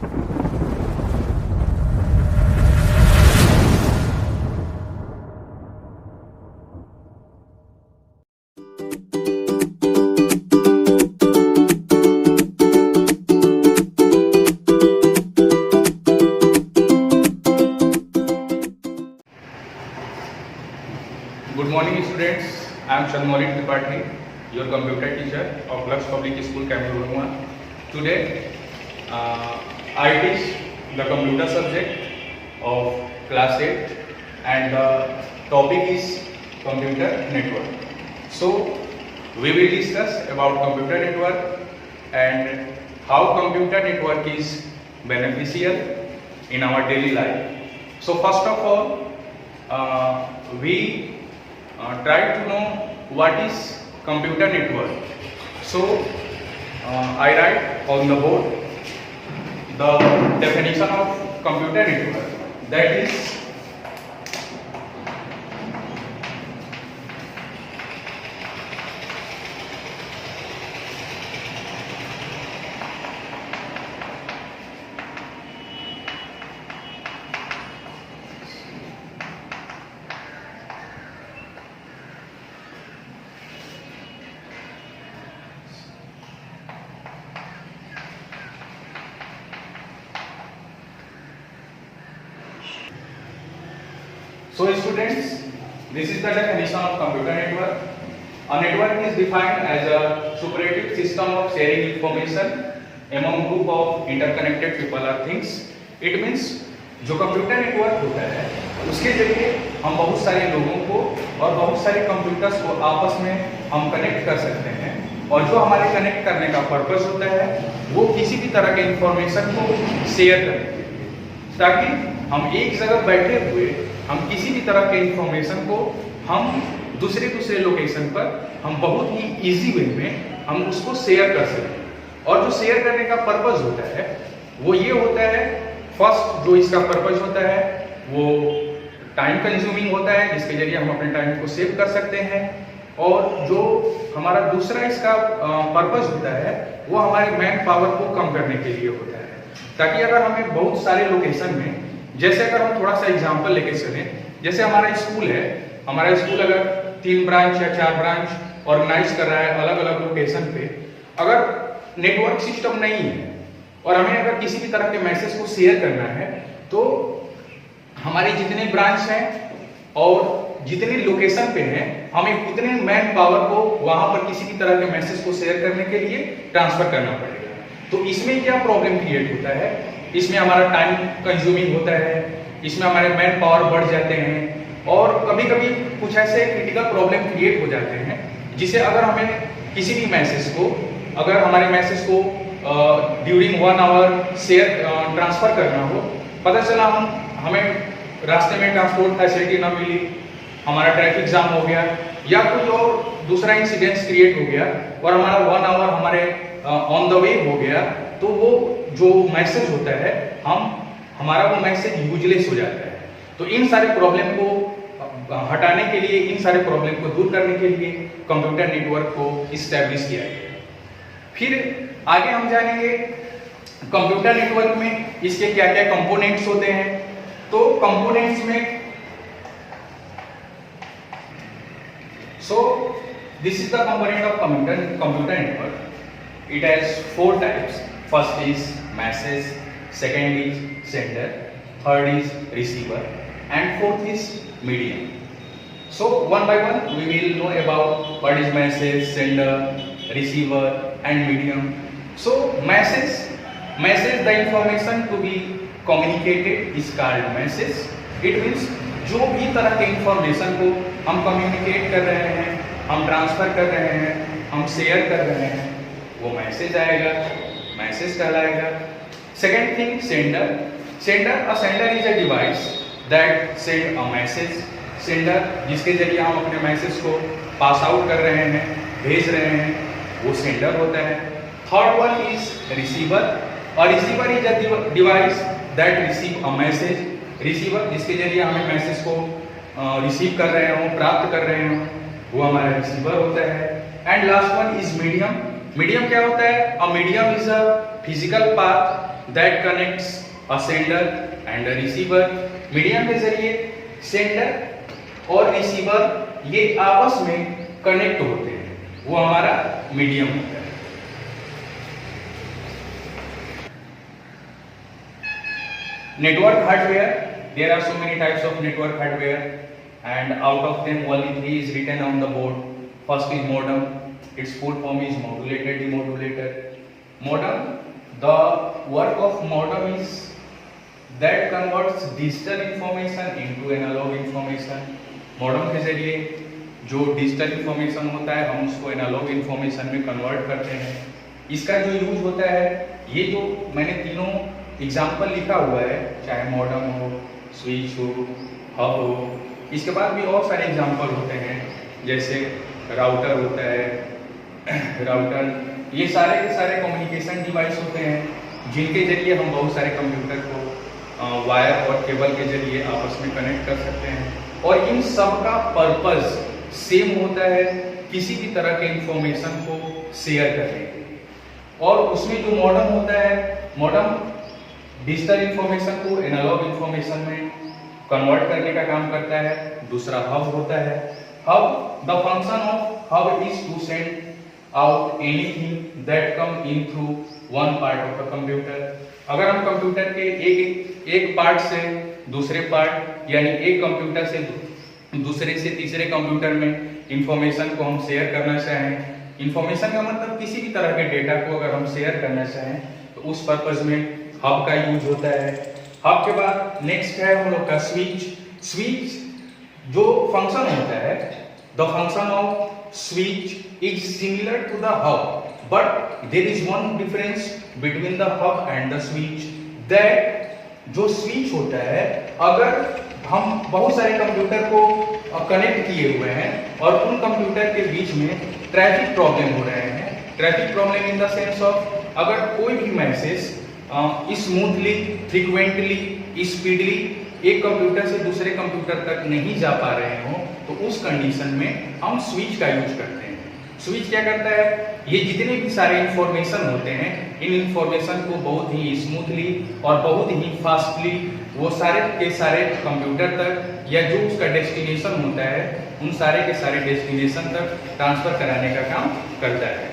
Good morning students, I am Chandramouli Tripathi, your computer teacher of Lux Public School, Cameroon. Today I teach the computer subject of class 8 and the topic is computer network. So we will discuss about computer network and how computer network is beneficial in our daily life. So first of all, we try to know what is computer network. So I write on the board the definition of computer network, that is So students, this is the definition of computer network. A network is defined as a superlative system of sharing information among group of interconnected people or things. It means जो computer network होता है उसके जरिए हम बहुत सारे लोगों को और बहुत सारे कंप्यूटर्स को आपस में हम कनेक्ट कर सकते हैं, और जो हमारे कनेक्ट करने का पर्पस होता है वो किसी भी तरह के इंफॉर्मेशन को शेयर करने के लिए, ताकि हम एक जगह बैठे हुए हम किसी भी तरह के इंफॉर्मेशन को हम दूसरे लोकेशन पर हम बहुत ही इजी वे में हम उसको शेयर कर सकें। और जो शेयर करने का पर्पस होता है वो ये होता है, फर्स्ट जो इसका पर्पस होता है वो टाइम कंज्यूमिंग होता है, जिसके जरिए हम अपने टाइम को सेव कर सकते हैं। और जो हमारा दूसरा इसका पर्पस होता है वो हमारे मैन पावर को कम करने के लिए होता है, ताकि अगर हमें बहुत सारे लोकेशन में, जैसे अगर हम थोड़ा सा एग्जांपल लेके चलें, जैसे हमारा स्कूल है, हमारा स्कूल अगर 3 ब्रांच या 4 ब्रांच ऑर्गेनाइज कर रहा है अलग अलग लोकेशन पे, अगर नेटवर्क सिस्टम नहीं है और हमें अगर किसी भी तरह के मैसेज को शेयर करना है तो हमारे जितने ब्रांच हैं और जितने लोकेशन पे हैं हमें उतने मैन पावर को वहां पर किसी भी तरह के मैसेज को शेयर करने के लिए ट्रांसफर करना पड़ेगा। तो इसमें क्या प्रॉब्लम क्रिएट होता है, इसमें हमारा टाइम कंज्यूमिंग होता है, इसमें हमारे मैन पावर बढ़ जाते हैं और कभी कभी कुछ ऐसे क्रिटिकल प्रॉब्लम क्रिएट हो जाते हैं जिसे अगर हमें किसी भी मैसेज को, अगर हमारे मैसेज को ड्यूरिंग 1 आवर शेयर ट्रांसफर करना हो, पता चला हमें रास्ते में ट्रांसपोर्ट फैसिलिटी ना मिली, हमारा ट्रैफिक जाम हो गया या कोई और दूसरा इंसिडेंस क्रिएट हो गया और हमारा 1 आवर हमारे ऑन द वे हो गया, तो वो जो मैसेज होता है हमारा वो मैसेज यूजलेस हो जाता है। तो इन सारे प्रॉब्लम को हटाने के लिए, इन सारे प्रॉब्लम को दूर करने के लिए कंप्यूटर नेटवर्क को इस्टेब्लिश किया गया। फिर आगे हम जानेंगे कंप्यूटर नेटवर्क में इसके क्या क्या कंपोनेंट्स होते हैं। तो कंपोनेंट्स में this is the component of computer network. It has 4 types. First is message, second is sender, third is receiver, and fourth is medium. So one by one we will know about what is message, sender, receiver and medium. So message, the information to be communicated is called message. It means जो भी तरह के information को हम communicate कर रहे हैं, हम ट्रांसफर कर रहे हैं, हम शेयर कर रहे हैं, वो मैसेज आएगा, मैसेज कहलाएगा। Second thing sender. Sender is a device that send a message. Sender जिसके जरिए हम अपने मैसेज को पास आउट कर रहे हैं, भेज रहे हैं, वो सेंडर होता है। Third one is receiver. और receiver is a device that receive a message. Receiver जिसके जरिए हमें मैसेज को रिसीव कर रहे हो, प्राप्त कर रहे हो, वो हमारा रिसीवर होता है। And last one is medium. Medium क्या होता है? A medium is a physical path that connects a sender and a receiver. Medium के जरिए सेंडर और रिसीवर ये आपस में कनेक्ट होते हैं, वो हमारा मीडियम होता है। Network hardware, there are so many types of network hardware and out of them only 3 is written on the board. First is modem, its full form is modulator demodulator. Modem, the work of modem is that converts digital information into analog information. modem के जरिए जो digital information होता है हम उसको analogue information में convert करते हैं। इसका जो यूज होता है, ये जो मैंने तीनों एग्जाम्पल लिखा हुआ है, चाहे मॉडम हो, स्विच हो, हब हो, इसके बाद भी और सारे एग्जाम्पल होते हैं, जैसे राउटर होता है। राउटर ये सारे के सारे कम्युनिकेशन डिवाइस होते हैं जिनके जरिए हम बहुत सारे कंप्यूटर को वायर और केबल के जरिए आपस में कनेक्ट कर सकते हैं। और इन सब का पर्पस सेम होता है, किसी भी तरह के इंफॉर्मेशन को शेयर करने के लिए। और उसमें जो मॉडम होता है, मॉडम डिजिटल इंफॉर्मेशन को एनालॉग इंफॉर्मेशन में कन्वर्ट करने का काम करता है। दूसरा हब होता है। Hub, the function of hub is to send out anything that come in through one part of the computer. अगर हम कंप्यूटर के एक पार्ट से दूसरे पार्ट, यानी एक कंप्यूटर से दूसरे से तीसरे कंप्यूटर में इंफॉर्मेशन को हम शेयर करना चाहें, इंफॉर्मेशन का मतलब किसी भी तरह के डेटा को अगर हम शेयर करना चाहें तो उस पर्पस में हब का यूज होता है। हब के बाद नेक्स्ट है हम लोग का स्विच। स्विच जो फंक्शन होता है, the function of switch is similar to the hub, but there is one difference between the hub and the switch, that जो स्विच होता है, अगर हम बहुत सारे कंप्यूटर को कनेक्ट किए हुए हैं और उन कंप्यूटर के बीच में ट्रैफिक प्रॉब्लम हो रहे हैं, traffic problem in the sense of अगर कोई भी मैसेज स्मूथली, फ्रीक्वेंटली, स्पीडली एक कंप्यूटर से दूसरे कंप्यूटर तक नहीं जा पा रहे हो, तो उस कंडीशन में हम स्विच का यूज करते हैं। स्विच क्या करता है, ये जितने भी सारे इंफॉर्मेशन होते हैं, इन इंफॉर्मेशन को बहुत ही स्मूथली और बहुत ही फास्टली वो सारे के सारे कंप्यूटर तक, या जो उसका डेस्टिनेशन होता है, उन सारे के सारे डेस्टिनेशन तक ट्रांसफर कराने का काम करता है।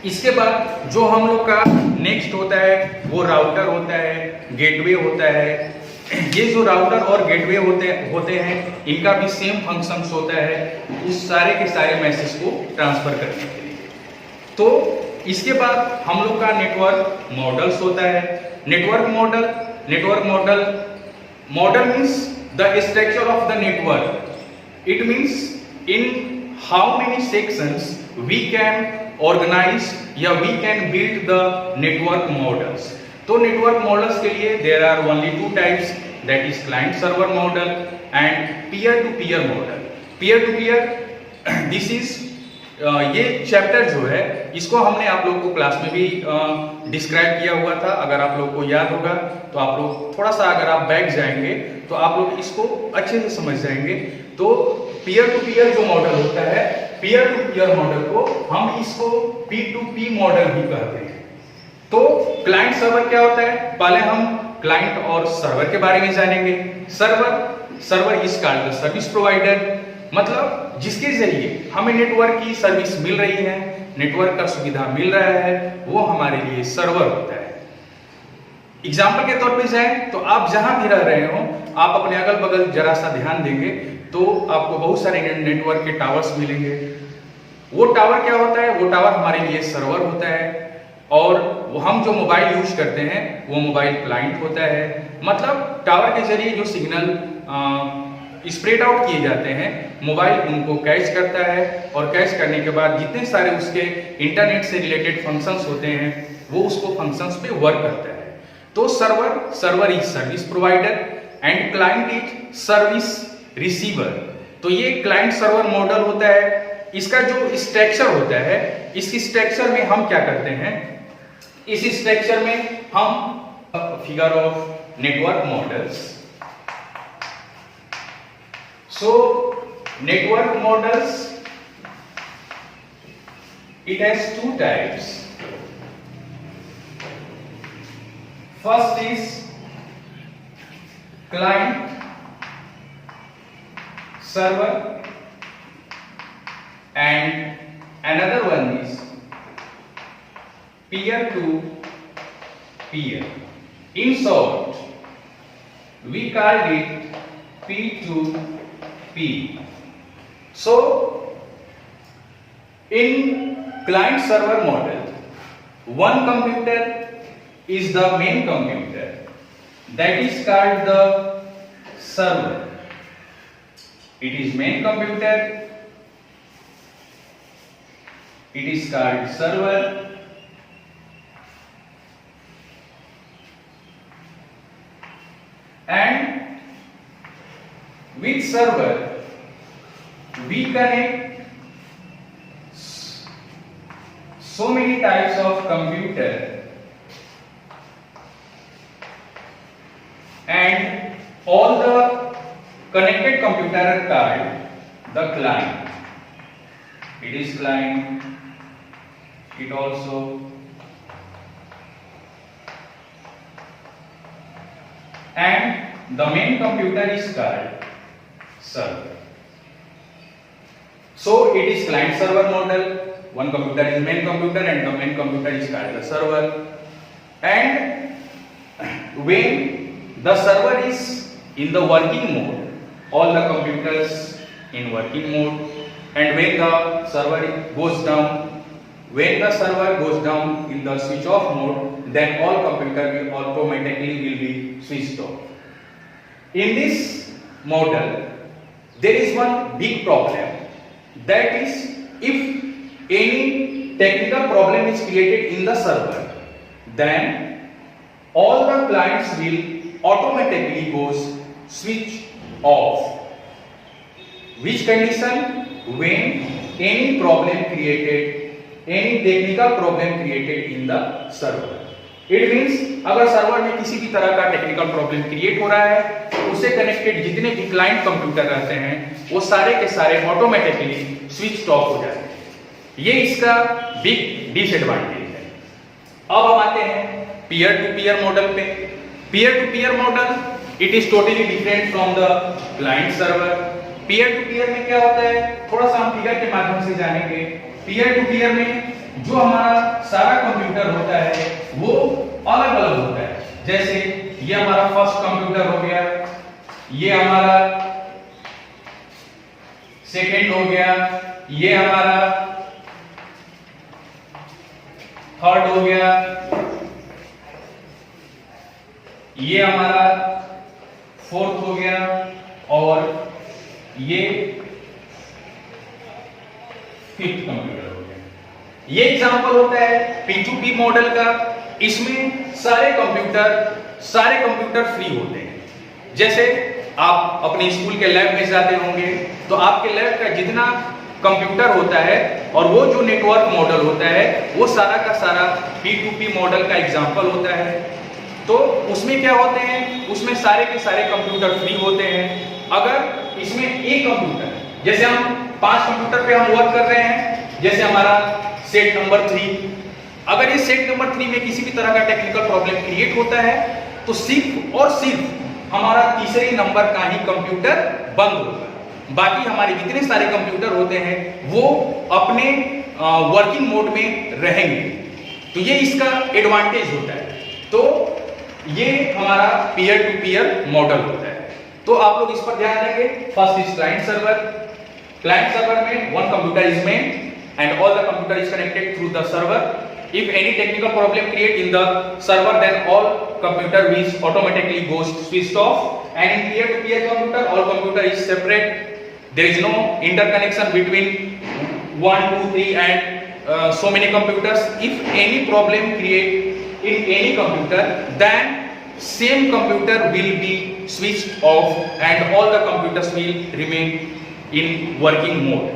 इसके बाद जो हम लोग का नेक्स्ट होता है वो राउटर होता है, गेटवे होता है। ये जो राउटर और गेटवे होते हैं, इनका भी सेम फंक्शंस होता है उस सारे के सारे मैसेज को ट्रांसफर करने के लिए। तो इसके बाद हम लोग का नेटवर्क मॉडल्स होता है। Network model means the structure of the network. It means in how many sections we can organise या we can build the network models. तो नेटवर्क मॉडल्स के लिए there are only two types, that is client server model and peer to peer model. Peer to peer, this is ये chapter जो है इसको हमने आप लोगों को क्लास में भी डिस्क्राइब किया हुआ था। अगर आप लोग को याद होगा तो आप लोग थोड़ा सा अगर आप बैक जाएंगे तो आप लोग इसको अच्छे से समझ जाएंगे। तो पीयर टू पीयर जो मॉडल होता है, पीयर टू पीयर मॉडल को हम इसको P2P मॉडल भी कहते हैं। तो क्लाइंट सर्वर क्या होता है, पहले हम क्लाइंट और सर्वर के बारे में जानेंगे। Server is called the service provider, मतलब जिसके जरिए हमें नेटवर्क की सर्विस मिल रही है, नेटवर्क का सुविधा मिल रहा है, वो हमारे लिए सर्वर होता है। एग्जाम्पल के तौर पे जाएं तो आप जहां भी रह रहे हो, आप अपने अगल बगल जरा सा ध्यान देंगे तो आपको बहुत सारे नेटवर्क के टावर्स मिलेंगे। वो टावर क्या होता है, वो टावर हमारे लिए सर्वर होता है। और हम जो मोबाइल यूज करते हैं वो मोबाइल क्लाइंट होता है। मतलब टावर के जरिए जो सिग्नल स्प्रेड आउट किए जाते हैं, मोबाइल उनको कैच करता है और कैच करने के बाद जितने सारे उसके इंटरनेट से रिलेटेड फंक्शंस होते हैं वो उसको फंक्शंस पे वर्क करता है। तो server is service provider and client is service receiver. तो ये क्लाइंट सर्वर मॉडल होता है। इसका जो स्ट्रक्चर होता है, इस स्ट्रक्चर में हम क्या करते हैं, इस स्ट्रक्चर में हम figure of network models. So network models, it has two types. First is client server and another one is peer to peer. In short, we called it P2P. So in client server model, one computer is the main computer, that is called the server. It is main computer, it is called server, and with server we connect so many types of computer, and all the connected computer are called the client. It is client, it also and the main computer is called server. So it is client server model. One computer is main computer and the main computer is called the server. And when the server is in the working mode, all the computers in working mode, and when the server goes down, in the switch off mode, then all computer will automatically be switched off. In this model, there is one big problem, that is if any technical problem is created in the server, then all the clients will automatically goes switch off. Which condition? When any technical problem created in the server. It means अगर server में किसी भी तरह का technical problem create हो रहा है, तो उससे कनेक्टेड जितने भी क्लाइंट कंप्यूटर रहते हैं वो सारे के सारे ऑटोमेटिकली स्विच ऑफ हो जाते हैं। ये इसका बिग डिसएडवांटेज है। अब हम आते हैं पीयर टू पीयर मॉडल पे। Peer to peer model it is totally different from the client server. Peer to peer में क्या होता है, थोड़ा सा हम फिगर के माध्यम से जानेंगे। पीयर टू पीयर में जो हमारा सारा कंप्यूटर होता है वो अलग अलग होता है। जैसे ये हमारा फर्स्ट कंप्यूटर हो गया, ये हमारा सेकंड हो गया, ये हमारा थर्ड हो गया, ये हमारा फोर्थ हो गया, और ये फिफ्थ कंप्यूटर हो गया। ये एग्जांपल होता है P2P मॉडल का। इसमें सारे कंप्यूटर फ्री होते हैं। जैसे आप अपने स्कूल के लैब में जाते होंगे तो आपके लैब का जितना कंप्यूटर होता है और वो जो नेटवर्क मॉडल होता है वो सारा का सारा P2P मॉडल का एग्जांपल होता है। तो उसमें क्या होते हैं, उसमें सारे के सारे कंप्यूटर फ्री होते हैं। अगर इसमें एक कंप्यूटर, जैसे हम 5 कंप्यूटर पे हम वर्क कर रहे हैं, जैसे हमारा सेट नंबर 3, अगर ये सेट नंबर 3 में किसी भी तरह का टेक्निकल प्रॉब्लम क्रिएट होता है तो सिर्फ और सिर्फ हमारा तीसरे नंबर का ही कंप्यूटर बंद होगा। बाकी हमारे जितने सारे कंप्यूटर होते हैं वो अपने वर्किंग मोड में रहेंगे। तो ये इसका एडवांटेज होता है। तो ये हमारा पीयर टू पीयर मॉडल होता है। तो आप लोग इस पर ध्यान देंगे। First is client server. Client server में one computer is main and all the computer is connected through the server. If any technical problem create in the server, then all computer will automatically goes switched off. And in peer to peer computer, all computer is separate. There is no interconnection between 1, 2, 3 and so many computers. If any problem create in any computer, then same computer will be switched off and all the computers will remain in working mode.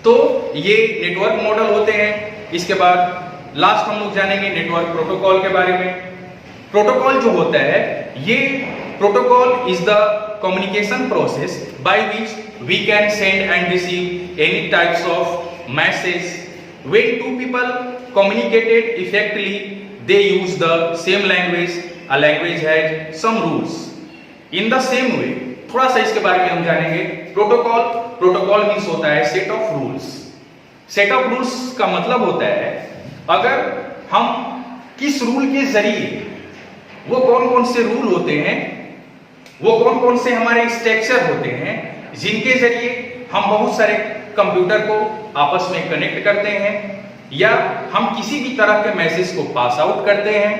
तो ये network model होते हैं। इसके बाद last हम लोग जानेंगे network protocol के बारे में। प्रोटोकॉल जो होता है, ये protocol is the communication process by which we can send and receive any types of message. When two people communicated effectively they use the same language, a language has some rules. In the same way, थोड़ा सा इसके बारे में हम जानेंगे। Protocol means होता है set of rules. Set of rules का मतलब होता है अगर हम किस रूल के जरिए, वो कौन कौन से रूल होते हैं, वो कौन कौन से हमारे स्ट्रक्चर होते हैं जिनके जरिए हम बहुत सारे कंप्यूटर को आपस में कनेक्ट करते हैं, या हम किसी भी तरह के मैसेज को पास आउट करते हैं,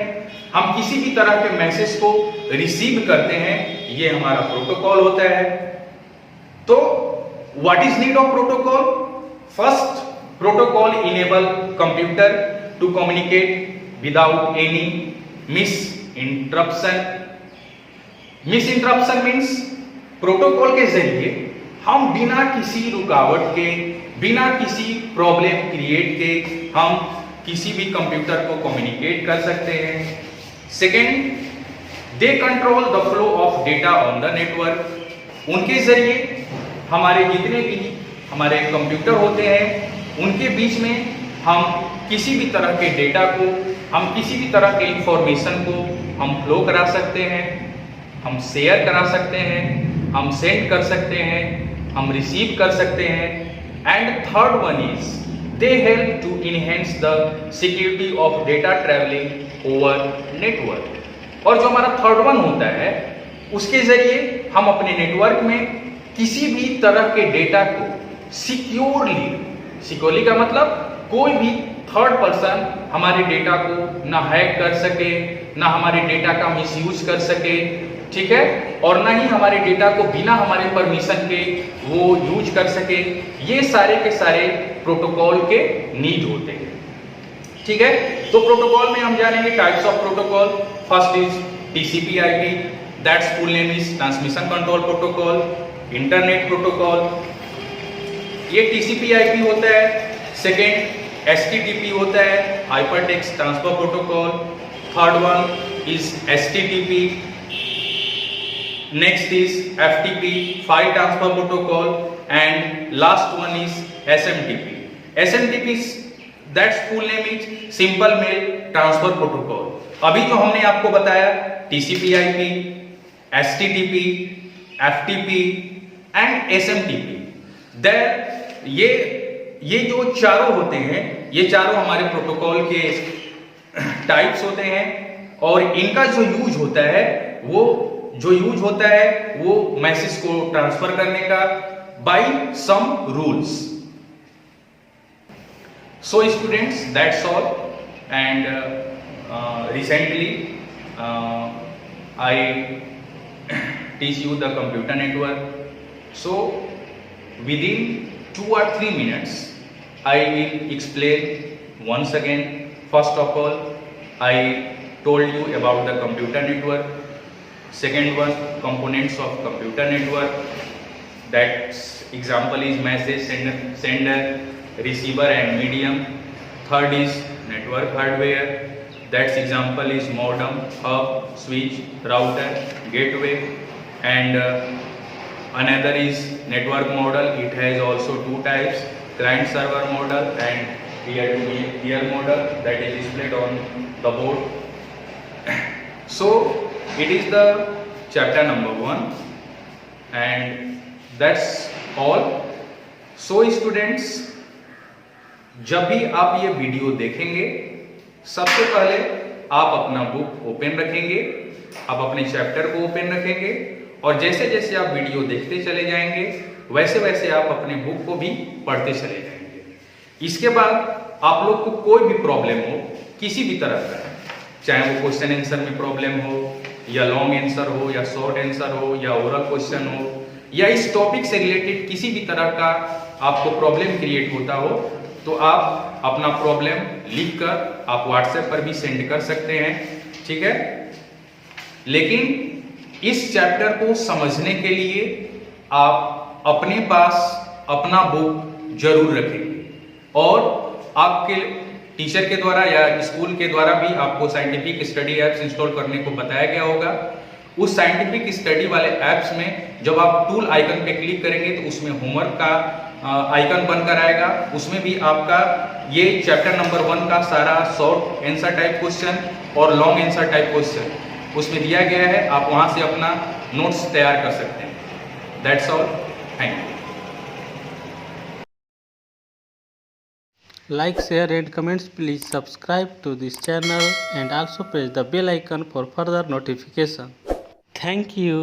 हम किसी भी तरह के मैसेज को रिसीव करते हैं, ये हमारा प्रोटोकॉल होता है। तो what is need of protocol? First, protocol enable computer to communicate without any miss interruption means protocol के जरिए हम बिना किसी रुकावट के, बिना किसी प्रॉब्लम क्रिएट के हम किसी भी कंप्यूटर को कम्युनिकेट कर सकते हैं। Second, they control the flow of data on the network. उनके जरिए हमारे जितने भी हमारे कंप्यूटर होते हैं उनके बीच में हम किसी भी तरह के डेटा को, हम किसी भी तरह के इंफॉर्मेशन को हम फ्लो करा सकते हैं, हम शेयर करा सकते हैं, हम सेंड कर सकते हैं, हम रिसीव कर सकते हैं। And third one is they help to enhance the security of data travelling over network. और जो हमारा थर्ड वन होता है उसके जरिए हम अपने नेटवर्क में किसी भी तरह के डेटा को सिक्योरली का मतलब कोई भी थर्ड पर्सन हमारे डेटा को ना हैक कर सके, ना हमारे डेटा का मिसयूज कर सके, ठीक है, और ना ही हमारे डेटा को बिना हमारे परमिशन के वो यूज कर सके। ये सारे के सारे प्रोटोकॉल के नीड होते हैं, ठीक है। तो प्रोटोकॉल में हम जानेंगे types of protocol. First is TCP/IP, that's full name is transmission control protocol, internet protocol, ये TCP/IP होता है। सेकेंड HTTP होता है, hyper text transfer protocol. Third one is HTTP। Next is FTP, file transfer protocol. And last one is SMTP। SMTP that's full name is simple mail transfer protocol. अभी जो हमने आपको बताया TCP/IP, HTTP, FTP and SMTP, ये जो चारों होते हैं, ये चारों हमारे प्रोटोकॉल के टाइप्स होते हैं। और इनका जो यूज होता है वो मैसेज को ट्रांसफर करने का by some rules. So students, that's all. And recently I teach you the computer network. So within 2 or 3 minutes I will explain once again. First of all, I told you about the computer network. Second one, components of computer network. That example is message sender, receiver and medium. Third is network hardware. That example is modem, hub, switch, router, gateway. And another is network model. It has also two types, client server model and peer-to-peer model, that is displayed on the board. So it is the chapter number 1 and that's all. So students, जब भी आप ये video देखेंगे सबसे पहले आप अपना book open रखेंगे, आप अपने चैप्टर को ओपन रखेंगे, और जैसे जैसे आप वीडियो देखते चले जाएंगे वैसे वैसे आप अपने बुक को भी पढ़ते चले जाएंगे। इसके बाद आप लोग को कोई भी प्रॉब्लम हो किसी भी तरह का, चाहे वो क्वेश्चन आंसर में प्रॉब्लम हो, या लॉन्ग आंसर हो, या शॉर्ट आंसर हो, या ओरल क्वेश्चन हो, या इस टॉपिक से रिलेटेड किसी भी तरह का आपको प्रॉब्लम क्रिएट होता हो, तो आप अपना प्रॉब्लम लिखकर आप व्हाट्सएप पर भी सेंड कर सकते हैं, ठीक है। लेकिन इस चैप्टर को समझने के लिए आप अपने पास अपना बुक जरूर रखेंगे, और आपके टीचर के द्वारा या स्कूल के द्वारा भी आपको साइंटिफिक स्टडी एप्स इंस्टॉल करने को बताया गया होगा। उस साइंटिफिक स्टडी वाले एप्स में जब आप टूल आइकन पे क्लिक करेंगे तो उसमें होमवर्क का आइकन बनकर आएगा, उसमें भी आपका ये चैप्टर नंबर 1 का सारा शॉर्ट आंसर टाइप क्वेश्चन और लॉन्ग आंसर टाइप क्वेश्चन उसमें दिया गया है। आप वहां से अपना नोट्स तैयार कर सकते हैं। That's all, thank you. Like, share and comments. Please subscribe to this channel and also press the bell icon for further notification. Thank you.